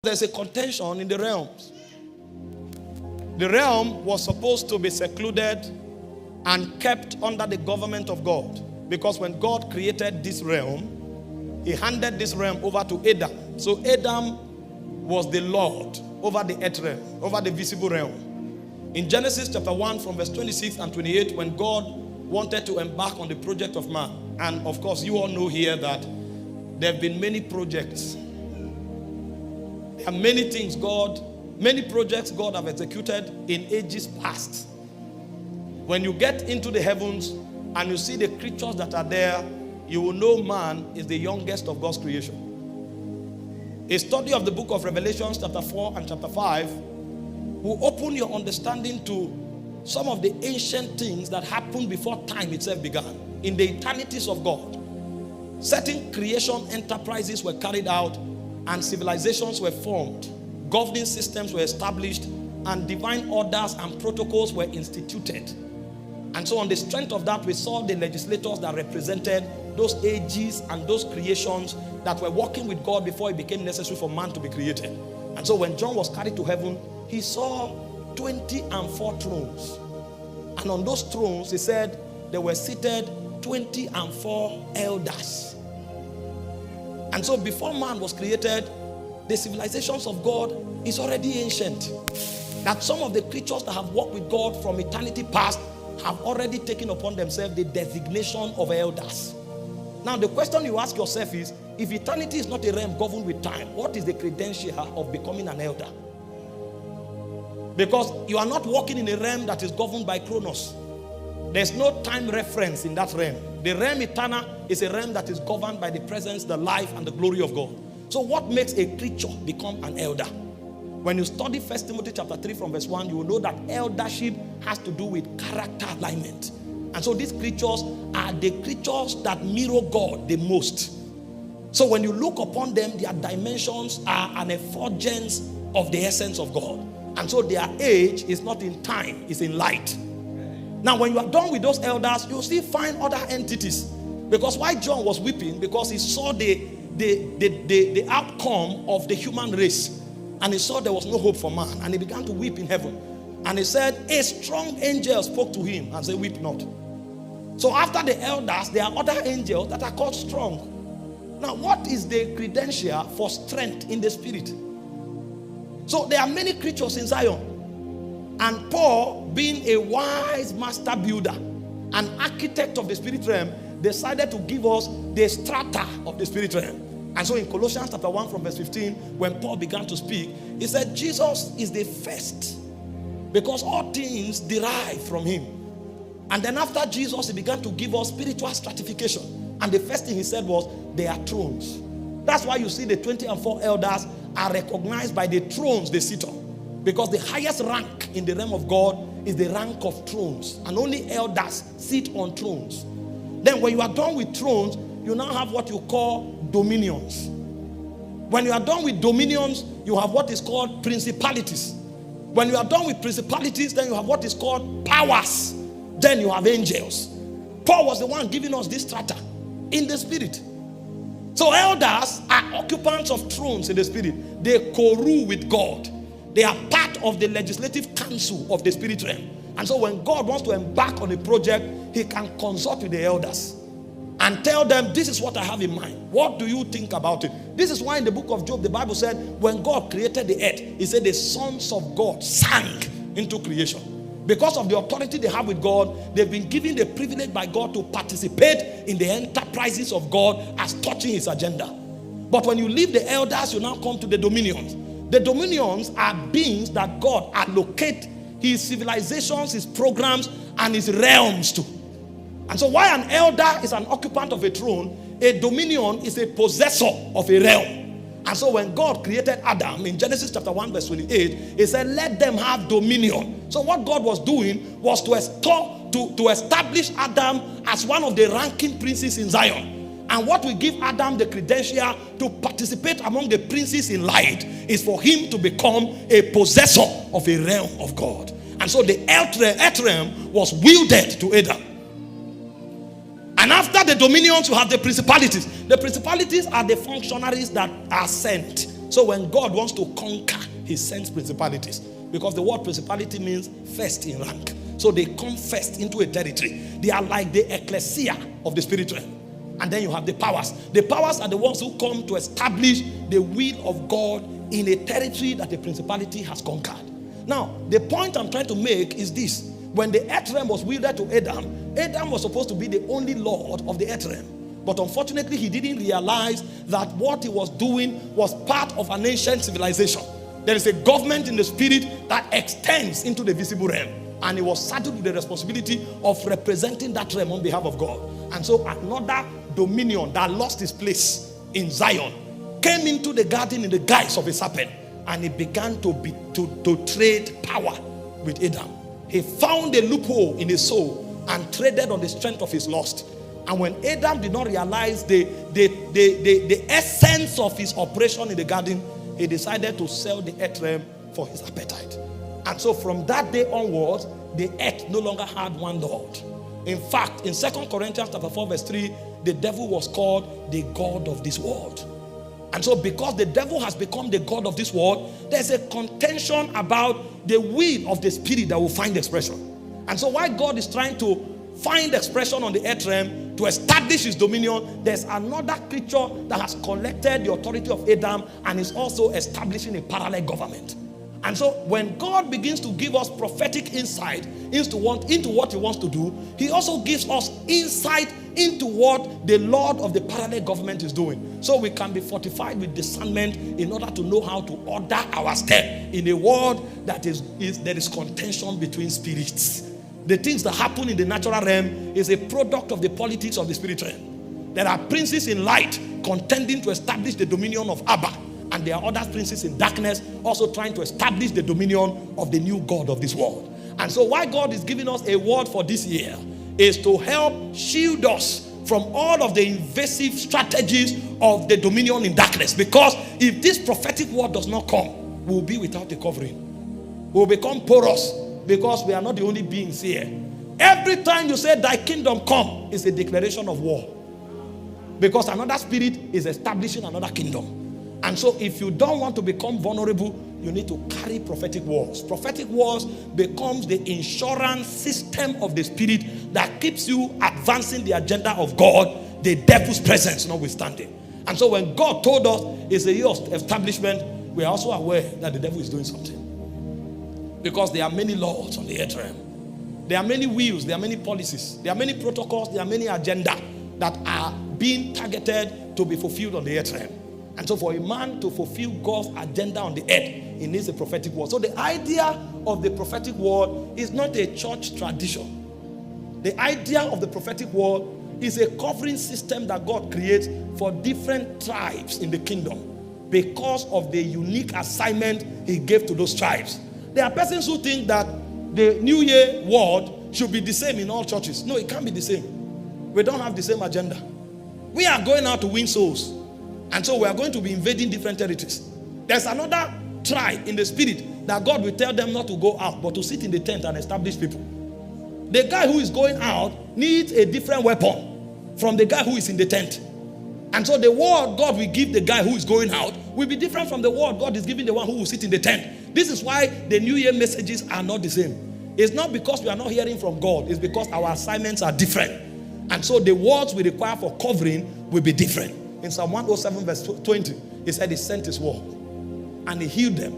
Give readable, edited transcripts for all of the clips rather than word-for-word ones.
There's a contention in the realms. The realm was supposed to be secluded and kept under the government of God. Because when God created this realm, he handed this realm over to Adam. So Adam was the Lord over the earth realm, over the visible realm. In Genesis chapter 1 from verse 26 and 28, when God wanted to embark on the project of man, and of course you all know here that there have been many projects. There are many things many projects God have executed in ages past. When you get into the heavens and you see the creatures that are there, you will know man is the youngest of God's creation. A study of the book of Revelation chapter 4 and chapter 5 will open your understanding to some of the ancient things that happened before time itself began. In the eternities of God, certain creation enterprises were carried out and civilizations were formed, governing systems were established, and divine orders and protocols were instituted. And so on the strength of that, we saw the legislators that represented those ages and those creations that were working with God before it became necessary for man to be created. And so when John was carried to heaven, he saw 24 thrones. And on those thrones, he said, there were seated 24 elders. And so before man was created, the civilizations of God is already ancient. That some of the creatures that have walked with God from eternity past have already taken upon themselves the designation of elders. Now the question you ask yourself is, if eternity is not a realm governed with time, what is the credential of becoming an elder? Because you are not walking in a realm that is governed by Chronos. There's no time reference in that realm. The realm eternal is a realm that is governed by the presence, the life, and the glory of God. So what makes a creature become an elder? When you study 1 Timothy chapter 3 from verse 1, you will know that eldership has to do with character alignment. And so these creatures are the creatures that mirror God the most. So when you look upon them, their dimensions are an effulgence of the essence of God. And so their age is not in time, it's in light. Now when you are done with those elders, you'll still find other entities. Because why John was weeping? Because he saw the outcome of the human race. And he saw there was no hope for man. And he began to weep in heaven. And he said, a strong angel spoke to him and said, weep not. So after the elders, there are other angels that are called strong. Now what is the credential for strength in the spirit? So there are many creatures in Zion. And Paul, being a wise master builder, an architect of the spirit realm, decided to give us the strata of the spirit realm. And so in Colossians chapter 1 from verse 15, when Paul began to speak, he said Jesus is the first, because all things derive from him. And then after Jesus, he began to give us spiritual stratification. And the first thing he said was, they are thrones. That's why you see the 24 elders are recognized by the thrones they sit on. Because the highest rank in the realm of God is the rank of thrones. And only elders sit on thrones. Then when you are done with thrones, you now have what you call dominions. When you are done with dominions, you have what is called principalities. When you are done with principalities, then you have what is called powers. Then you have angels. Paul was the one giving us this strata in the spirit. So elders are occupants of thrones in the spirit. They co-rule with God. They are part of the legislative council of the spirit realm. And so when God wants to embark on a project, he can consult with the elders and tell them, this is what I have in mind. What do you think about it? This is why in the book of Job, the Bible said, when God created the earth, he said the sons of God sank into creation. Because of the authority they have with God, they've been given the privilege by God to participate in the enterprises of God as touching his agenda. But when you leave the elders, you now come to the dominions. The dominions are beings that God allocates his civilizations, his programs, and his realms to. And so while an elder is an occupant of a throne, a dominion is a possessor of a realm. And so when God created Adam in Genesis chapter 1 verse 28, he said, let them have dominion. So what God was doing was to establish Adam as one of the ranking princes in Zion. And what will give Adam the credential to participate among the princes in light is for him to become a possessor of a realm of God. And so the earth realm was wielded to Adam. And after the dominions, you have the principalities. The principalities are the functionaries that are sent. So when God wants to conquer, he sends principalities. Because the word principality means first in rank. So they come first into a territory. They are like the ecclesia of the spirit realm. And then you have the powers. The powers are the ones who come to establish the will of God in a territory that the principality has conquered. Now, the point I'm trying to make is this. When the earth realm was wielded to Adam, Adam was supposed to be the only lord of the earth realm. But unfortunately, he didn't realize that what he was doing was part of an ancient civilization. There is a government in the spirit that extends into the visible realm. And he was saddled with the responsibility of representing that realm on behalf of God. And so another dominion that lost its place in Zion came into the garden in the guise of a serpent. And he began to trade power with Adam. He found a loophole in his soul and traded on the strength of his lust. And when Adam did not realize the essence of his operation in the garden, he decided to sell the earth realm for his appetite. And so from that day onwards, the earth no longer had one Lord. In fact, in 2 Corinthians chapter 4 verse 3, the devil was called the God of this world. And so because the devil has become the God of this world, there's a contention about the will of the spirit that will find expression. And so while God is trying to find expression on the earth realm to establish his dominion, there's another creature that has collected the authority of Adam and is also establishing a parallel government. And so when God begins to give us prophetic insight into what he wants to do, he also gives us insight into what the Lord of the parallel government is doing. So we can be fortified with discernment in order to know how to order our step in a world that there is contention between spirits. The things that happen in the natural realm is a product of the politics of the spirit realm. There are princes in light contending to establish the dominion of Abba. And there are other princes in darkness also trying to establish the dominion of the new God of this world. And so why God is giving us a word for this year is to help shield us from all of the invasive strategies of the dominion in darkness. Because if this prophetic word does not come, we'll be without a covering. We'll become porous because we are not the only beings here. Every time you say thy kingdom come, it's a declaration of war. Because another spirit is establishing another kingdom. And so if you don't want to become vulnerable, you need to carry prophetic words. Prophetic words becomes the insurance system of the spirit that keeps you advancing the agenda of God, the devil's presence notwithstanding. And so when God told us it's a year of establishment, we are also aware that the devil is doing something. Because there are many laws on the earth realm. There are many wheels, there are many policies, there are many protocols, there are many agendas that are being targeted to be fulfilled on the earth realm. And so for a man to fulfill God's agenda on the earth, he needs a prophetic word. So the idea of the prophetic word is not a church tradition. The idea of the prophetic word is a covering system that God creates for different tribes in the kingdom because of the unique assignment he gave to those tribes. There are persons who think that the New Year word should be the same in all churches. No, it can't be the same. We don't have the same agenda. We are going out to win souls. And so we are going to be invading different territories. There's another tribe in the spirit that God will tell them not to go out, but to sit in the tent and establish people. The guy who is going out needs a different weapon from the guy who is in the tent. And so the word God will give the guy who is going out will be different from the word God is giving the one who will sit in the tent. This is why the New Year messages are not the same. It's not because we are not hearing from God. It's because our assignments are different. And so the words we require for covering will be different. In Psalm 107 verse 20, he said he sent his word and he healed them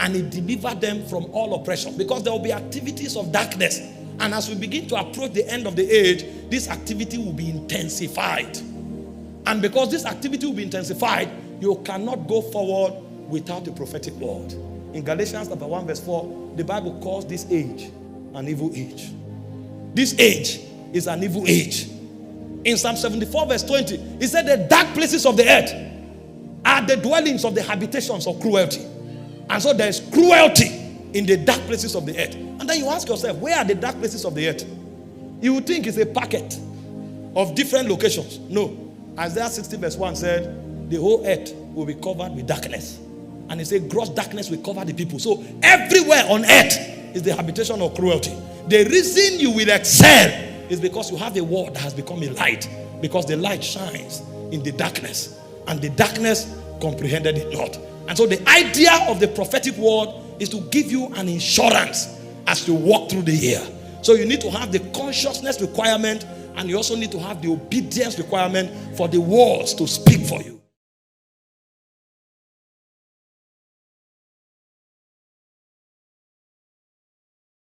and he delivered them from all oppression, because there will be activities of darkness. And as we begin to approach the end of the age, this activity will be intensified. And because this activity will be intensified, you cannot go forward without the prophetic word. In Galatians chapter 1 verse 4, the Bible calls this age an evil age. This age is an evil age. In Psalm 74 verse 20, he said the dark places of the earth are the dwellings of the habitations of cruelty. And so there is cruelty in the dark places of the earth. And then you ask yourself, where are the dark places of the earth? You would think it's a packet of different locations. No. Isaiah 60 verse 1 said, the whole earth will be covered with darkness. And he said, gross darkness will cover the people. So everywhere on earth is the habitation of cruelty. The reason you will excel is because you have a word that has become a light. Because the light shines in the darkness, and the darkness comprehended it not. And so the idea of the prophetic word is to give you an insurance as you walk through the year. So you need to have the consciousness requirement, and you also need to have the obedience requirement for the words to speak for you.